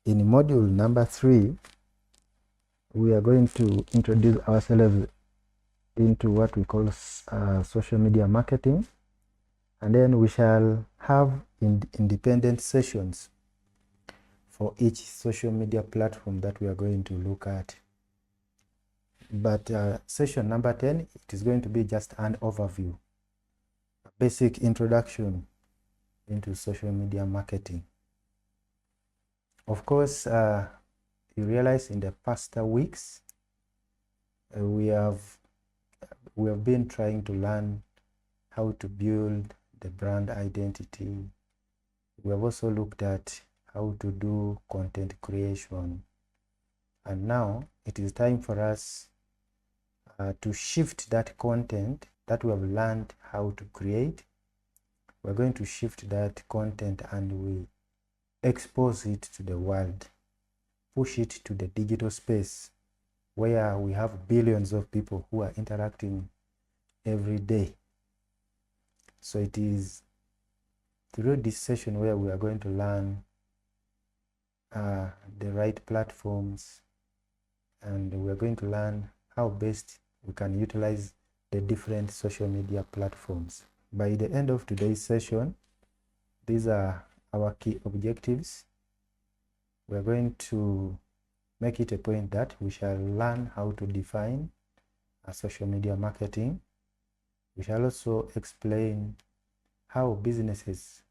In module number 3, we are going to introduce ourselves into what we call social media marketing, and then we shall have independent sessions for each social media platform that we are going to look at. But session number 10, it is going to be just an overview, a basic introduction into social media marketing. Of course, you realize in the past weeks, we have been trying to learn how to build the brand identity. We have also looked at how to do content creation. And now it is time for us to shift that content that we have learned how to create. We're going to shift that content and we expose it to the world, push it to the digital space where we have billions of people who are interacting every day. So it is through this session where we are going to learn the right platforms, and we are going to learn how best we can utilize the different social media platforms. By the end of today's session, these are our key objectives. We are going to make it a point that we shall learn how to define social media marketing. We shall also explain how businesses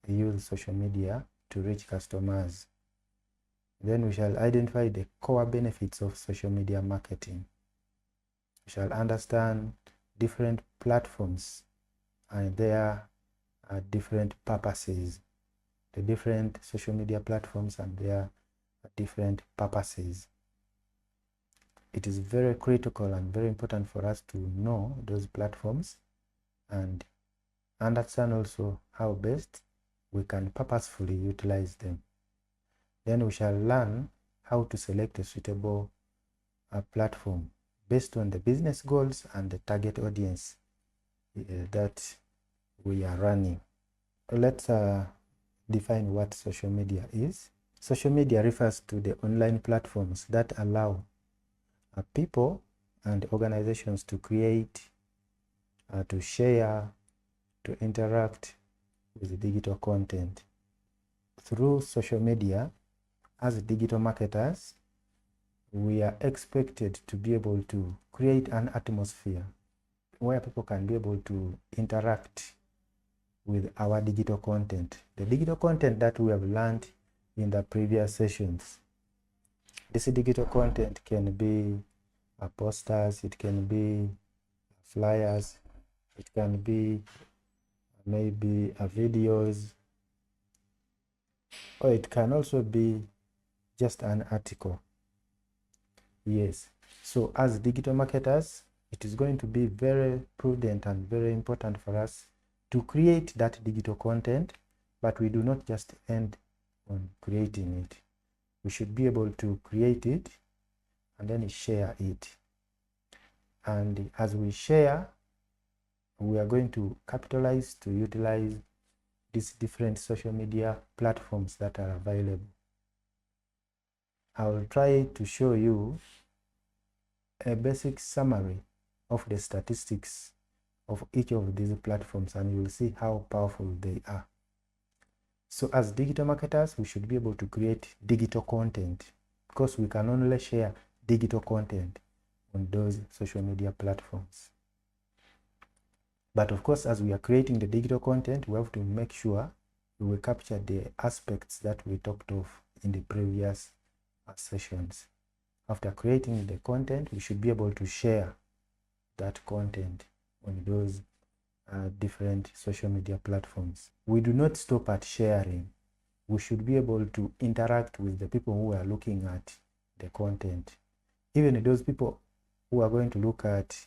use social media to reach customers. Then we shall identify the core benefits of social media marketing. We shall understand different platforms and their different purposes. The different social media platforms and their different purposes. It is very critical and very important for us to know those platforms and understand also how best we can purposefully utilize them. Then we shall learn how to select a suitable platform based on the business goals and the target audience that we are running. Let's define what social media is. Social media refers to the online platforms that allow people and organizations to create, to share, to interact with digital content. Through social media, as digital marketers, we are expected to be able to create an atmosphere where people can be able to interact with our digital content. The digital content that we have learned in the previous sessions. This digital content can be posters, it can be flyers, it can be maybe videos, or it can also be just an article. Yes, so as digital marketers, it is going to be very prudent and very important for us to create that digital content, but we do not just end on creating it. We should be able to create it and then share it. And as we share, we are going to capitalize to utilize these different social media platforms that are available. I will try to show you a basic summary of the statistics of each of these platforms, and you will see how powerful they are. So as digital marketers, we should be able to create digital content because we can only share digital content on those social media platforms. But of course, as we are creating the digital content, we have to make sure we will capture the aspects that we talked of in the previous sessions. After creating the content, we should be able to share that content on those different social media platforms. We do not stop at sharing. We should be able to interact with the people who are looking at the content. Even those people who are going to look at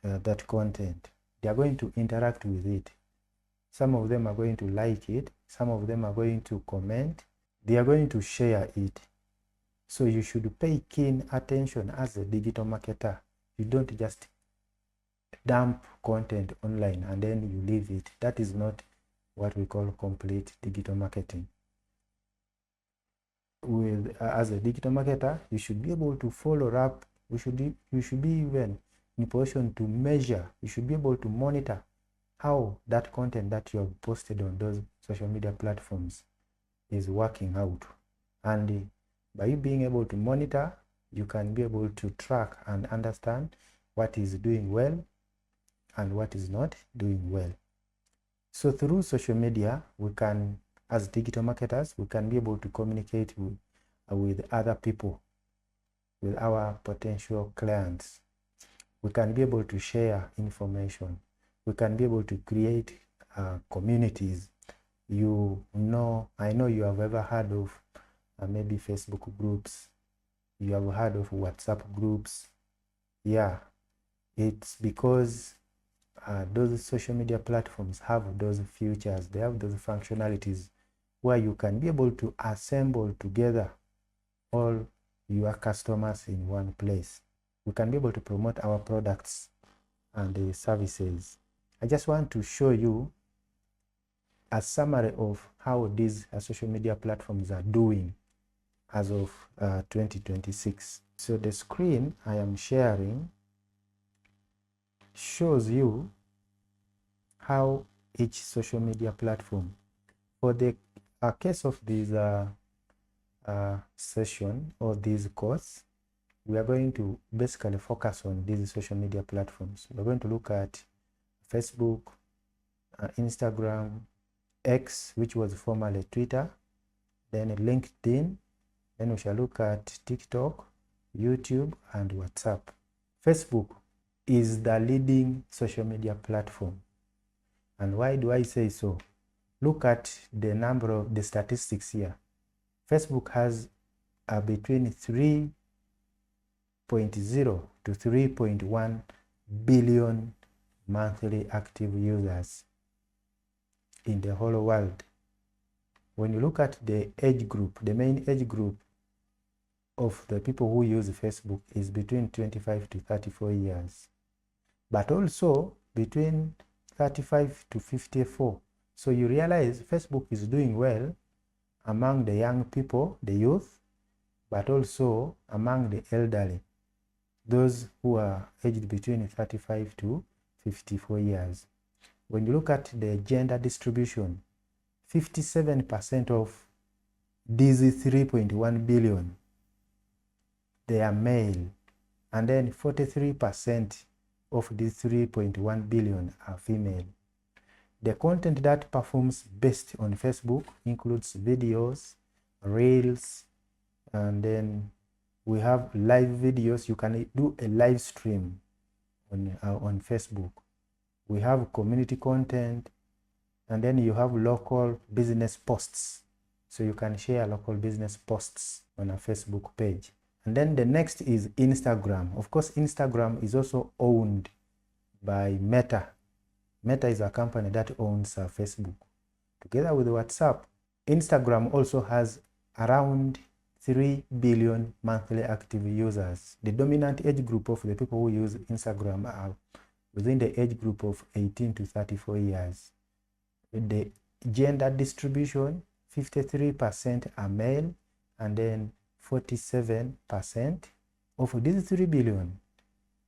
that content, they are going to interact with it. Some of them are going to like it. Some of them are going to comment. They are going to share it. So you should pay keen attention as a digital marketer. You don't just dump content online and then you leave it. That is not what we call complete digital marketing. with as a digital marketer, you should be able to follow up. You should be even in position to measure. You should be able to monitor how that content that you have posted on those social media platforms is working out. And by you being able to monitor, you can be able to track and understand what is doing well and what is not doing well. So through social media, we can, as digital marketers, we can be able to communicate with other people, with our potential clients. We can be able to share information. We can be able to create communities. I know you have ever heard of maybe Facebook groups. You have heard of WhatsApp groups. Yeah, it's because those social media platforms have those features. They have those functionalities where you can be able to assemble together all your customers in one place. We can be able to promote our products and the services. I just want to show you a summary of how these social media platforms are doing as of 2026. So the screen I am sharing shows you how each social media platform, for the case of this session or this course, we are going to basically focus on these social media platforms. We're going to look at Facebook, Instagram, X, which was formerly Twitter, then LinkedIn, then we shall look at TikTok, YouTube, and WhatsApp. Facebook is the leading social media platform. And why do I say so? Look at the number of the statistics here. Facebook has between 3.0 to 3.1 billion monthly active users in the whole world. When you look at the age group, the main age group of the people who use Facebook is between 25 to 34 years, but also between 35 to 54. So you realize Facebook is doing well among the young people, the youth, but also among the elderly, those who are aged between 35 to 54 years. When you look at the gender distribution, 57% of these 3.1 billion, they are male, and then 43% of these 3.1 billion are female. The content that performs best on Facebook includes videos, reels, and then we have live videos. You can do a live stream on Facebook. We have community content, and then you have local business posts. So you can share local business posts on a Facebook page. And then the next is Instagram. Of course, Instagram is also owned by Meta. Meta is a company that owns Facebook. Together with WhatsApp, Instagram also has around 3 billion monthly active users. The dominant age group of the people who use Instagram are within the age group of 18 to 34 years. The gender distribution, 53% are male, and then 47% of these 3 billion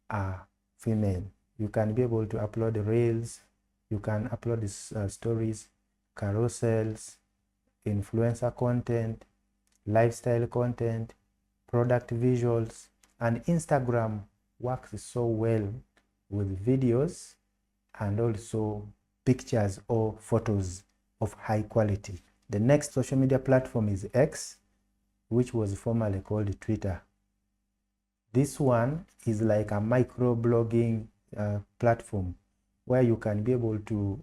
are female. You can be able to upload reels, you can upload stories, carousels, influencer content, lifestyle content, product visuals, and Instagram works so well with videos and also pictures or photos of high quality. The next social media platform is X, which was formerly called Twitter. This one is like a micro-blogging platform where you can be able to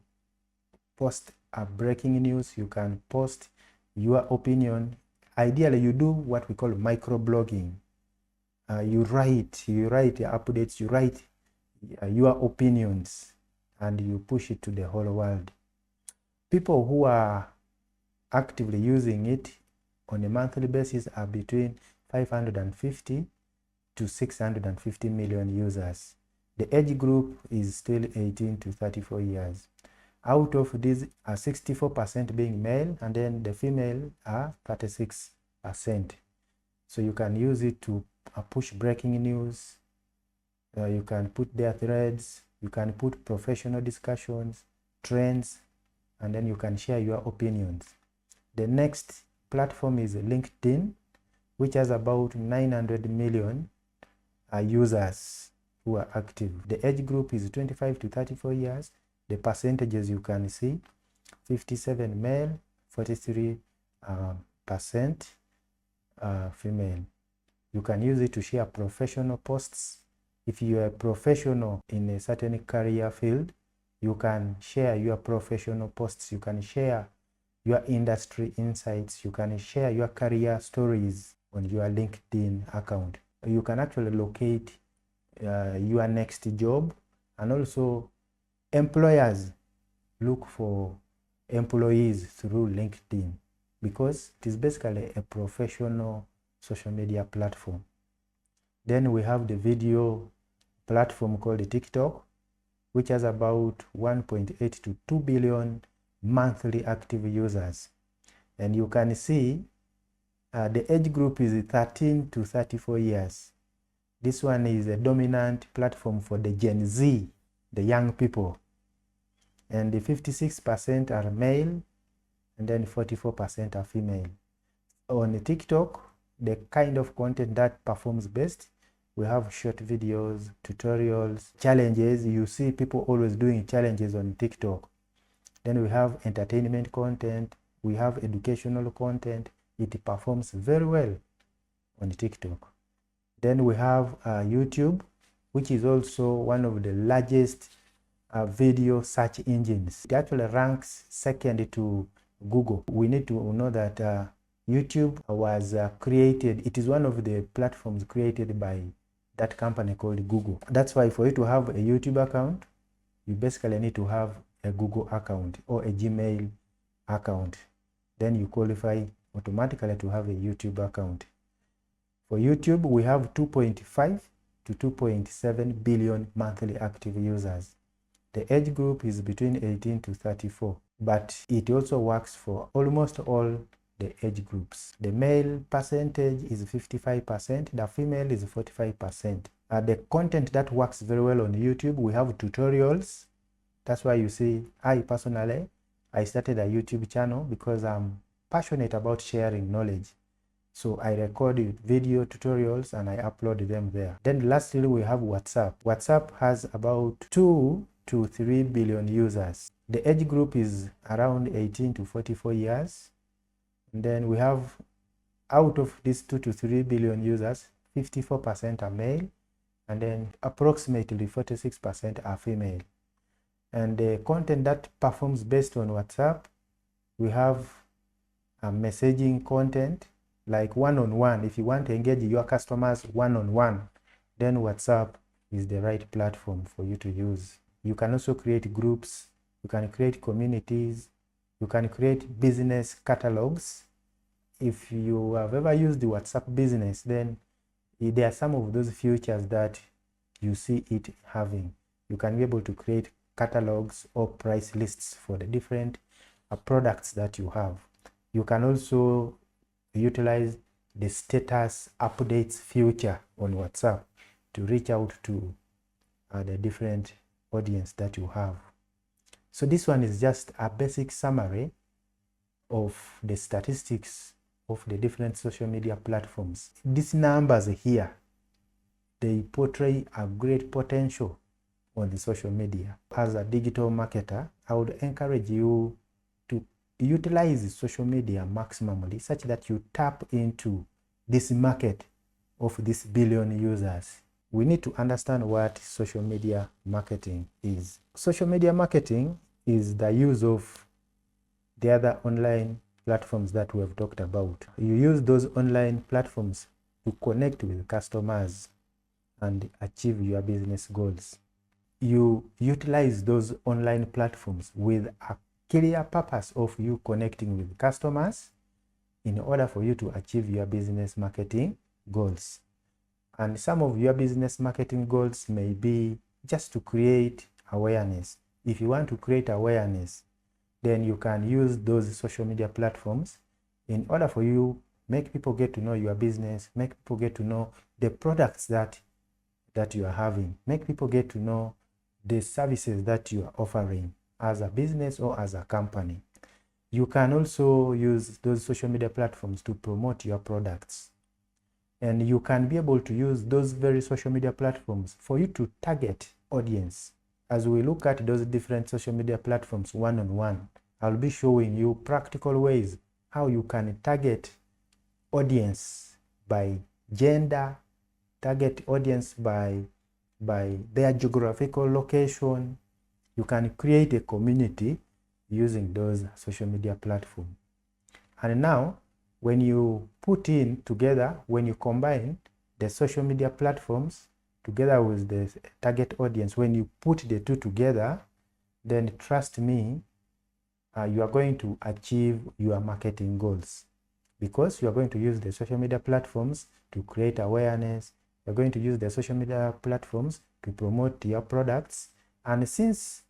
post a breaking news, you can post your opinion. Ideally, you do what we call micro-blogging. You write updates, you write your opinions, and you push it to the whole world. People who are actively using it on a monthly basis are between 550 to 650 million users. The age group is still 18 to 34 years. Out of these are 64% being male, and then the female are 36%. So you can use it to push breaking news. You can put their threads, you can put professional discussions, trends, and then you can share your opinions. The next platform is LinkedIn, which has about 900 million users who are active. The age group is 25 to 34 years. The percentages you can see: 57 male, 43% female. You can use it to share professional posts. If you are a professional in a certain career field, you can share your professional posts. You can share your industry insights. You can share your career stories on your LinkedIn account. You can actually locate your next job, and also employers look for employees through LinkedIn because it is basically a professional social media platform. Then we have the video platform called TikTok, which has about 1.8 to 2 billion monthly active users. And you can see the age group is 13 to 34 years. This one is a dominant platform for the Gen Z, the young people. And the 56% are male, and then 44% are female. On TikTok, the kind of content that performs best, we have short videos, tutorials, challenges. You see people always doing challenges on TikTok. Then we have entertainment content, we have educational content. It performs very well on TikTok. Then we have YouTube, which is also one of the largest video search engines. It actually ranks second to Google. We need to know that YouTube was created, it is one of the platforms created by that company called Google. That's why for you to have a YouTube account, you basically need to have a Google account or a Gmail account. Then you qualify automatically to have a YouTube account. For YouTube, we have 2.5 to 2.7 billion monthly active users. The age group is between 18 to 34, but it also works for almost all the age groups. The male percentage is 55%, the female is 45%. The content that works very well on YouTube, we have tutorials. That's why you see, I personally started a YouTube channel because I'm passionate about sharing knowledge. So I record video tutorials and I upload them there. Then lastly, we have WhatsApp. WhatsApp has about 2 to 3 billion users. The age group is around 18 to 44 years. And then we have, out of these 2 to 3 billion users, 54% are male, and then approximately 46% are female. And the content that performs best on WhatsApp, we have messaging content, like one-on-one. If you want to engage your customers one-on-one, then WhatsApp is the right platform for you to use. You can also create groups, you can create communities, you can create business catalogs. If you have ever used the WhatsApp Business, then there are some of those features that you see it having. You can be able to create catalogs or price lists for the different products that you have. You can also utilize the status updates feature on WhatsApp to reach out to the different audience that you have. So this one is just a basic summary of the statistics of the different social media platforms. These numbers here, they portray a great potential on the social media. As a digital marketer, I would encourage you to utilize social media maximally such that you tap into this market of this billion users. We need to understand what social media marketing is. Social media marketing is the use of the other online platforms that we have talked about. You use those online platforms to connect with customers and achieve your business goals. You utilize those online platforms with a clear purpose of you connecting with customers in order for you to achieve your business marketing goals. And some of your business marketing goals may be just to create awareness. If you want to create awareness, then you can use those social media platforms in order for you make people get to know your business, make people get to know the products that you are having, make people get to know the services that you are offering as a business or as a company. You can also use those social media platforms to promote your products. And you can be able to use those very social media platforms for you to target audience. As we look at those different social media platforms one-on-one, I'll be showing you practical ways how you can target audience by gender, target audience by their geographical location. You can create a community using those social media platforms. And now, when you put in together, when you combine the social media platforms together with the target audience, when you put the two together, then trust me, you are going to achieve your marketing goals, because you are going to use the social media platforms to create awareness. You're going to use the social media platforms to promote your products. And since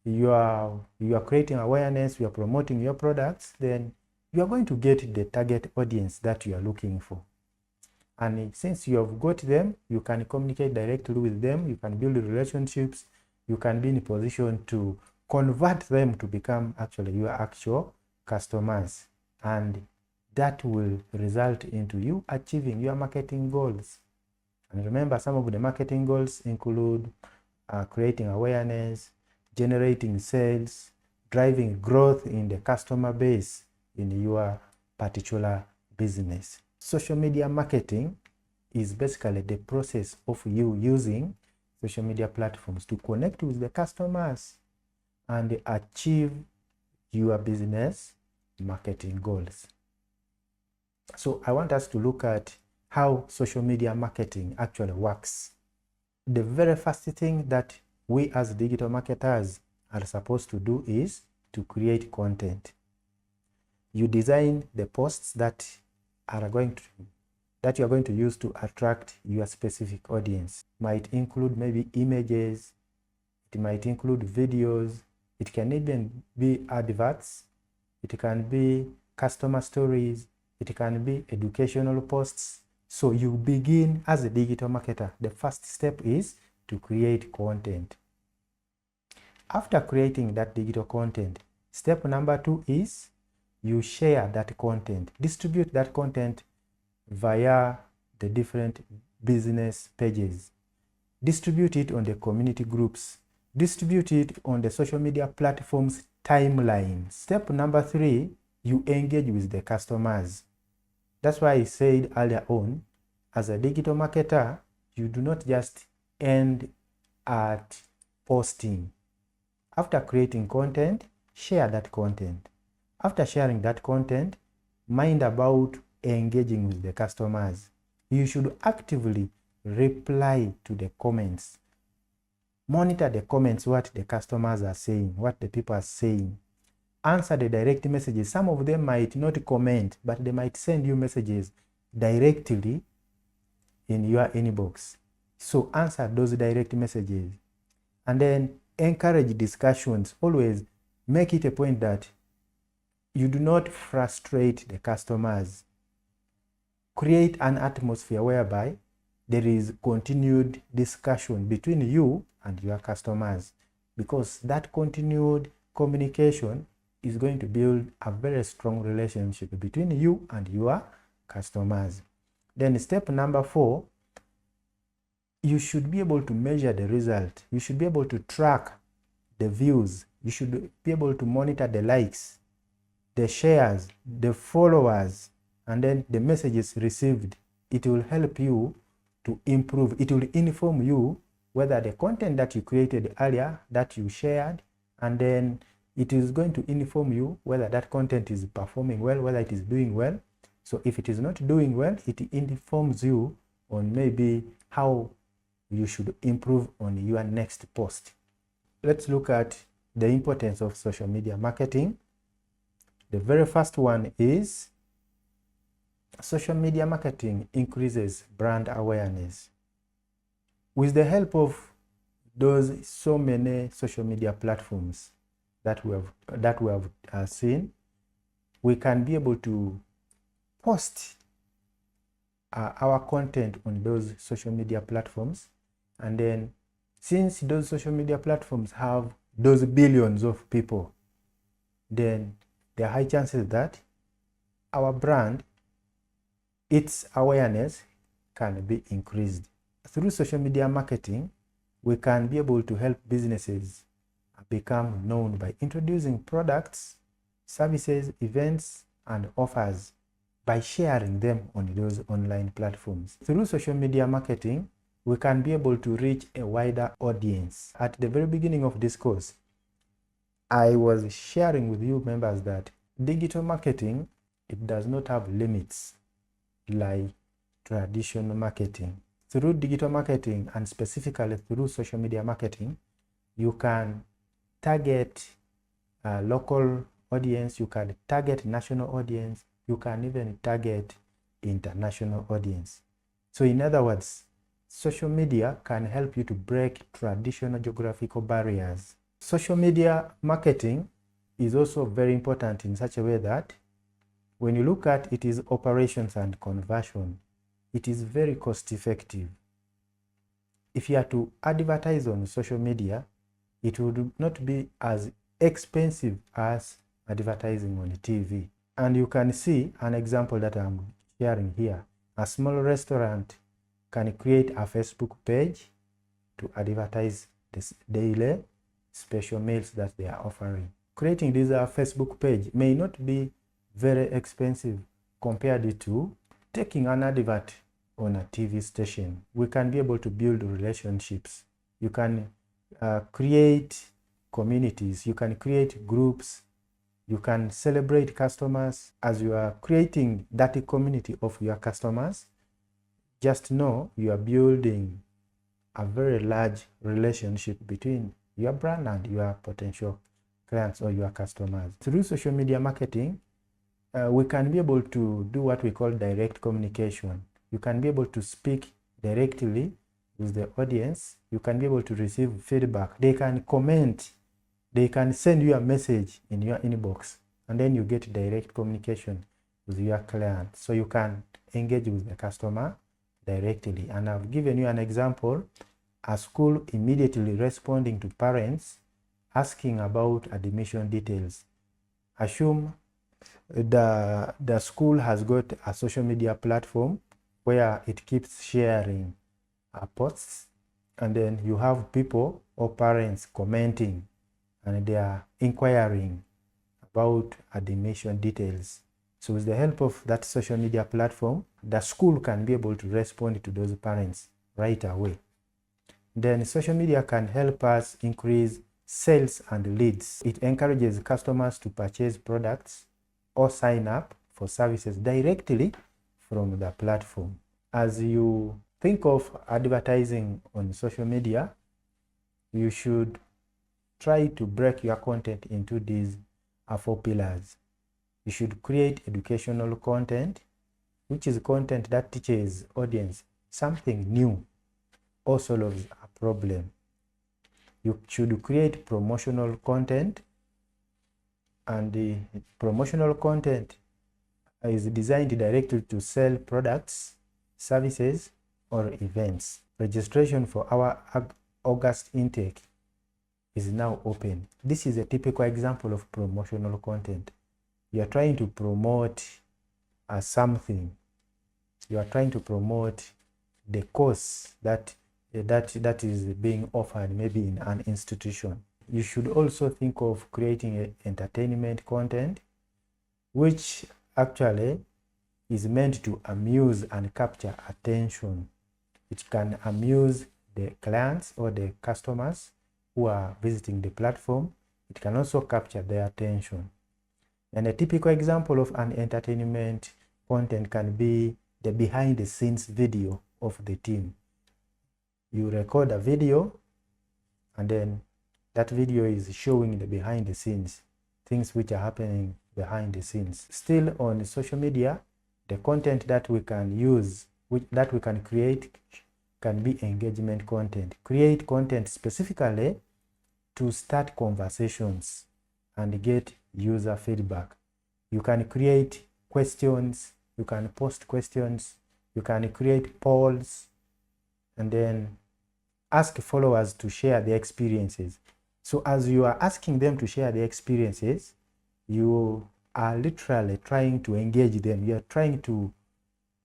you are creating awareness, you are promoting your products, then you are going to get the target audience that you are looking for. And since you have got them, you can communicate directly with them, you can build relationships, you can be in a position to convert them to become actually your actual customers. And that will result into you achieving your marketing goals. And remember, some of the marketing goals include creating awareness, generating sales, driving growth in the customer base in your particular business. Social media marketing is basically the process of you using social media platforms to connect with the customers and achieve your business marketing goals. So I want us to look at how social media marketing actually works. The very first thing that we as digital marketers are supposed to do is to create content. You design the posts that you are going to use to attract your specific audience. Might include maybe images, it might include videos, it can even be adverts, it can be customer stories, it can be educational posts. So you begin as a digital marketer. The first step is to create content. After creating that digital content, step number 2 is you share that content, distribute that content via the different business pages, distribute it on the community groups, distribute it on the social media platforms timeline. Step number 3, you engage with the customers. That's why I said earlier on, as a digital marketer, you do not just end at posting. After creating content, share that content. After sharing that content, mind about engaging with the customers. You should actively reply to the comments. Monitor the comments, what the customers are saying, what the people are saying. Answer the direct messages. Some of them might not comment, but they might send you messages directly in your inbox. So answer those direct messages. And then encourage discussions. Always make it a point that you do not frustrate the customers. Create an atmosphere whereby there is continued discussion between you and your customers, because that continued communication is going to build a very strong relationship between you and your customers. Then step number 4, you should be able to measure the result. You should be able to track the views. You should be able to monitor the likes, the shares, the followers, and then the messages received. It will help you to improve. It will inform you whether the content that you created earlier, that you shared, and then it is going to inform you whether that content is performing well, whether it is doing well. So if it is not doing well, it informs you on maybe how you should improve on your next post. Let's look at the importance of social media marketing. The very first one is social media marketing increases brand awareness. With the help of those so many social media platforms that we have seen, we can be able to post our content on those social media platforms. And then since those social media platforms have those billions of people, then there are high chances that our brand, its awareness can be increased. Through social media marketing, we can be able to help businesses become known by introducing products, services, events, and offers by sharing them on those online platforms. Through social media marketing, we can be able to reach a wider audience. At the very beginning of this course, I was sharing with you members that digital marketing, it does not have limits like traditional marketing. Through digital marketing, and specifically through social media marketing, you can target a local audience, you can target national audience, you can even target international audience. So in other words, social media can help you to break traditional geographical barriers. Social media marketing is also very important in such a way that when you look at its operations and conversion, it is very cost effective. If you are to advertise on social media, it would not be as expensive as advertising on TV. And you can see an example that I'm sharing here. A small restaurant can create a Facebook page to advertise this daily special meals that they are offering. Creating this Facebook page may not be very expensive compared to taking an advert on a TV station. We can be able to build relationships. You can create communities, you can create groups, you can celebrate customers. As you are creating that community of your customers, just know you are building a very large relationship between your brand and your potential clients or your customers. Through social media marketing, we can be able to do what we call direct communication. You can be able to speak directly with the audience. You can be able to receive feedback. They can comment. They can send you a message in your inbox, and then you get direct communication with your client. So you can engage with the customer directly. And I've given you an example, a school immediately responding to parents asking about admission details. Assume the school has got a social media platform where it keeps sharing posts, and then you have people or parents commenting and they are inquiring about admission details. So with the help of that social media platform, the school can be able to respond to those parents right away. Then social media can help us increase sales and leads. It encourages customers to purchase products or sign up for services directly from the platform. As you think of advertising on social media, you should try to break your content into these 4 pillars. You should create educational content, which is content that teaches audience something new or solves a problem. You should create promotional content, and the promotional content is designed directly to sell products, services, or events. Registration for our August intake is now open. This is a typical example of promotional content. You are trying to promote something. You are trying to promote the course that is being offered maybe in an institution. You should also think of creating entertainment content, which actually is meant to amuse and capture attention. It can amuse the clients or the customers who are visiting the platform. It can also capture their attention. And a typical example of an entertainment content can be the behind the scenes video of the team. You record a video, and then that video is showing the behind the scenes, things which are happening behind the scenes. Still on social media, the content that we can use, that we can create, can be engagement content. Create content specifically to start conversations and get user feedback. You can create questions, you can post questions, You can create polls and then ask followers to share their experiences. So as you are asking them to share their experiences, you are literally trying to engage them. You are trying to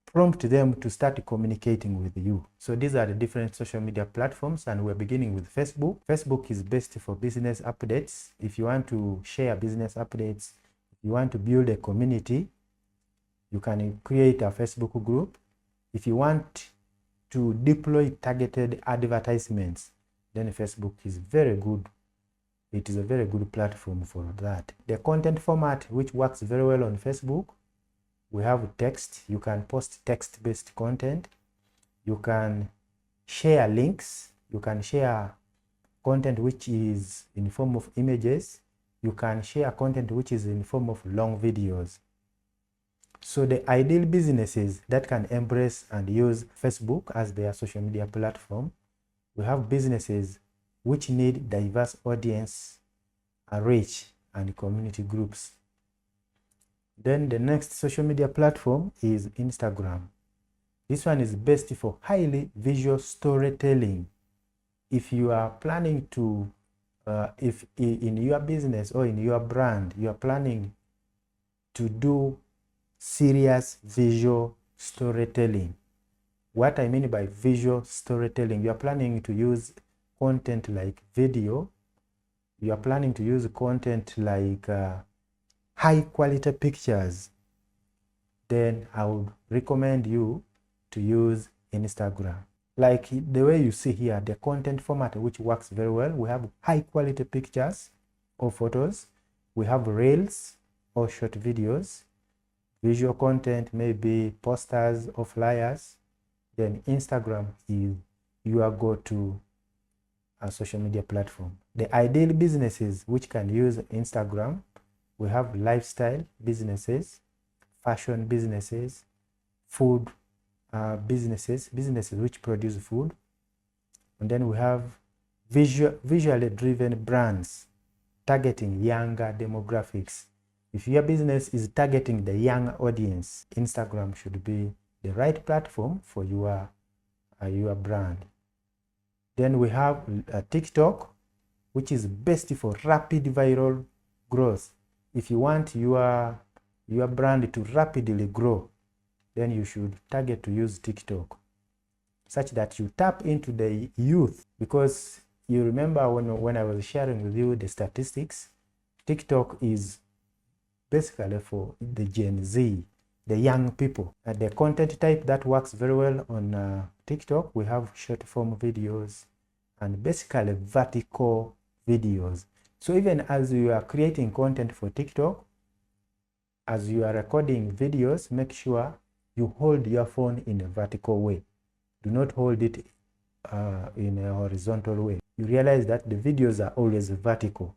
prompt them to start communicating with you. So these are the different social media platforms, and we're beginning with Facebook. Facebook is best for business updates. If you want to share business updates, if you want to build a community, you can create a Facebook group. If you want to deploy targeted advertisements, then Facebook is very good. It is a very good platform for that. The content format which works very well on Facebook, we have text. You can post text-based content. You can share links. You can share content which is in form of images. You can share content which is in form of long videos. So the ideal businesses that can embrace and use Facebook as their social media platform, we have businesses which need diverse audience, reach, and community groups. Then the next social media platform is Instagram. This one is best for highly visual storytelling. If you are planning to, if in your business or in your brand, you are planning to do serious visual storytelling. What I mean by visual storytelling, you are planning to use content like video. You are planning to use content like high quality pictures, then I would recommend you to use Instagram. Like the way you see here, the content format which works very well, we have high quality pictures or photos, we have reels or short videos, visual content, maybe posters or flyers. Then Instagram is your go-to social media platform. The ideal businesses which can use Instagram, we have lifestyle businesses, fashion businesses, food businesses which produce food, and then we have visually driven brands targeting younger demographics. If your business is targeting the young audience, Instagram should be the right platform for your brand. Then we have TikTok, which is best for rapid viral growth. If you want your brand to rapidly grow, then you should target to use TikTok, such that you tap into the youth. Because you remember when I was sharing with you the statistics, TikTok is basically for the Gen Z, the young people. The content type that works very well on TikTok, we have short form videos and basically vertical videos. So even as you are creating content for TikTok, as you are recording videos, make sure you hold your phone in a vertical way. Do not hold it in a horizontal way. You realize that the videos are always vertical.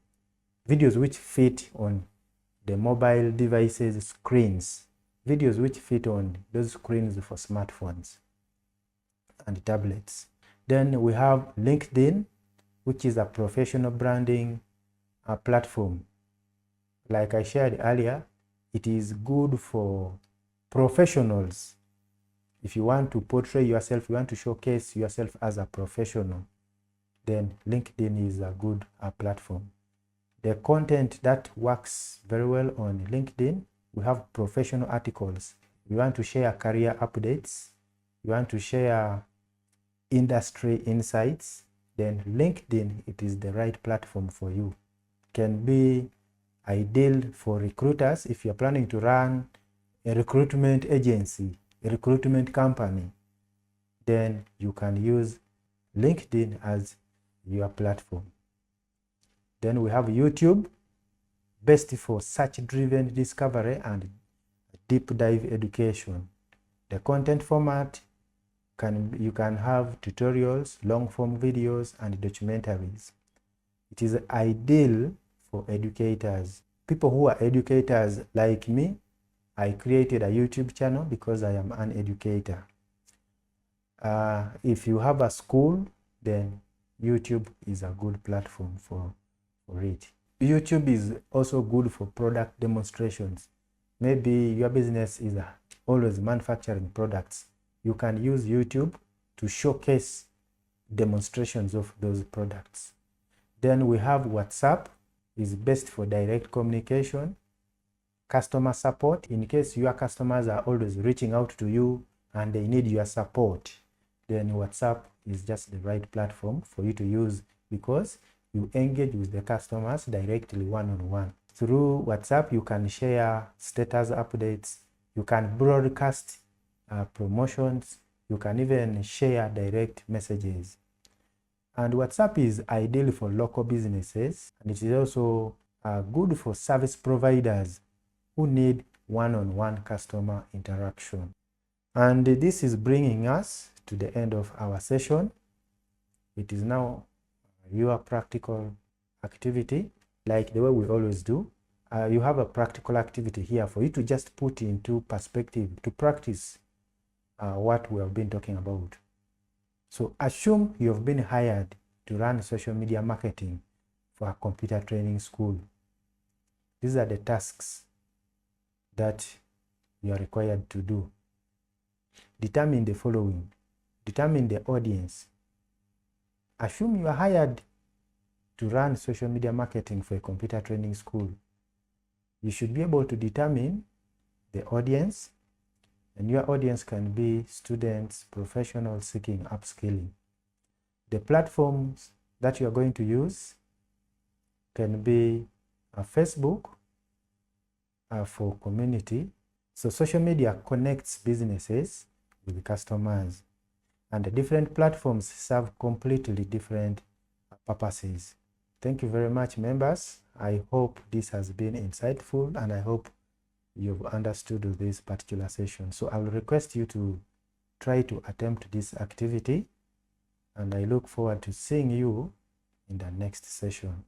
Videos which fit on the mobile devices screens. Videos which fit on those screens for smartphones and tablets. Then we have LinkedIn, which is a professional branding platform. Like I shared earlier, it is good for professionals. If you want to portray yourself, you want to showcase yourself as a professional, then LinkedIn is a good platform. The content that works very well on LinkedIn, we have professional articles. You want to share career updates, you want to share industry insights, then LinkedIn, it is the right platform for you. Can be ideal for recruiters if you're planning to run a recruitment agency, a recruitment company, then you can use LinkedIn as your platform. Then we have YouTube, best for search-driven discovery and deep dive education. The content format, you can have tutorials, long-form videos, and documentaries. It is ideal for educators. People who are educators like me, I created a YouTube channel because I am an educator. If you have a school, then YouTube is a good platform for it. YouTube is also good for product demonstrations. Maybe your business is always manufacturing products. you can use YouTube to showcase demonstrations of those products. Then we have WhatsApp, is best for direct communication. Customer support, in case your customers are always reaching out to you and they need your support, then WhatsApp is just the right platform for you to use, because you engage with the customers directly one-on-one. Through WhatsApp, you can share status updates, you can broadcast promotions, you can even share direct messages. And WhatsApp is ideal for local businesses, and it is also good for service providers who need one-on-one customer interaction. And this is bringing us to the end of our session. It is now your practical activity, like the way we always do. You have a practical activity here for you to just put into perspective, to practice what we have been talking about. So assume you have been hired to run social media marketing for a computer training school. These are the tasks that you are required to do. Determine the following. Determine the audience. Assume you are hired to run social media marketing for a computer training school. You should be able to determine the audience, and your audience can be students, professionals seeking upskilling. The platforms that you are going to use can be Facebook for community. So social media connects businesses with customers, and the different platforms serve completely different purposes. Thank you very much, members. I hope this has been insightful, and I hope you've understood this particular session. So I'll request you to try to attempt this activity, and I look forward to seeing you in the next session.